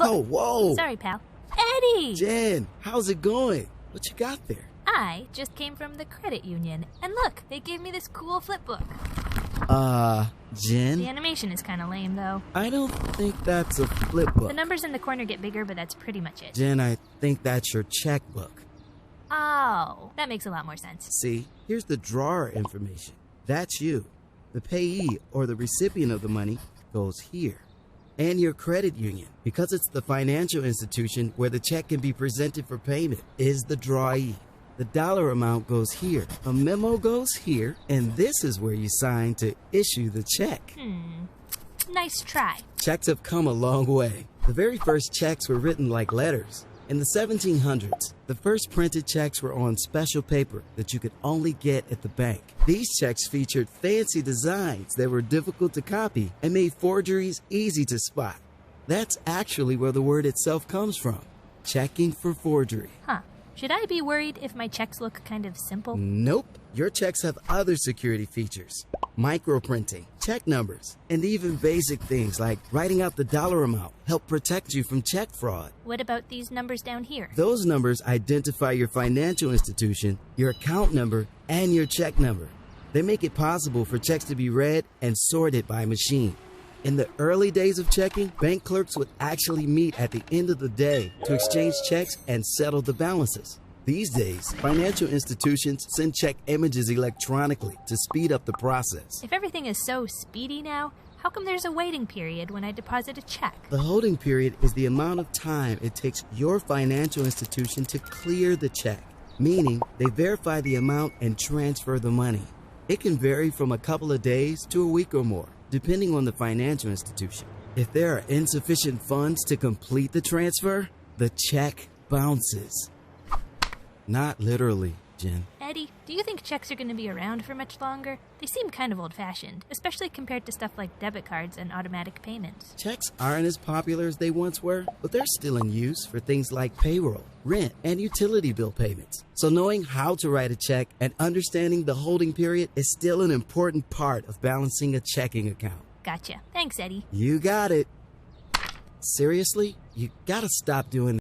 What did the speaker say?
Oh, whoa. Sorry, pal. Eddie! Jen, how's it going? What you got there? I just came from the credit union, and look, they gave me this cool flip book. Jen? The animation is kind of lame, though. I don't think that's a flip book. The numbers in the corner get bigger, but that's pretty much it. Jen, I think that's your checkbook. Oh, that makes a lot more sense. See, here's the drawer information. That's you. The payee, or the recipient of the money, goes here. And your credit union, because it's the financial institution where the check can be presented for payment, is the drawee. The dollar amount goes here, a memo goes here, and this is where you sign to issue the check. Nice try. Checks have come a long way. The very first checks were written like letters. In the 1700s, the first printed checks were on special paper that you could only get at the bank. These checks featured fancy designs that were difficult to copy and made forgeries easy to spot. That's actually where the word itself comes from, checking for forgery. Huh. Should I be worried if my checks look kind of simple? Nope. Your checks have other security features. Microprinting, check numbers, and even basic things like writing out the dollar amount help protect you from check fraud. What about these numbers down here? Those numbers identify your financial institution, your account number, and your check number. They make it possible for checks to be read and sorted by machine. In the early days of checking, bank clerks would actually meet at the end of the day to exchange checks and settle the balances. These days, financial institutions send check images electronically to speed up the process. If everything is so speedy now, how come there's a waiting period when I deposit a check? The holding period is the amount of time it takes your financial institution to clear the check, meaning they verify the amount and transfer the money. It can vary from a couple of days to a week or more, depending on the financial institution. If there are insufficient funds to complete the transfer, the check bounces. Not literally, Jen. Eddie, do you think checks are going to be around for much longer? They seem kind of old-fashioned, especially compared to stuff like debit cards and automatic payments. Checks aren't as popular as they once were, but they're still in use for things like payroll, rent, and utility bill payments. So knowing how to write a check and understanding the holding period is still an important part of balancing a checking account. Gotcha. Thanks, Eddie. You got it. Seriously, you gotta stop doing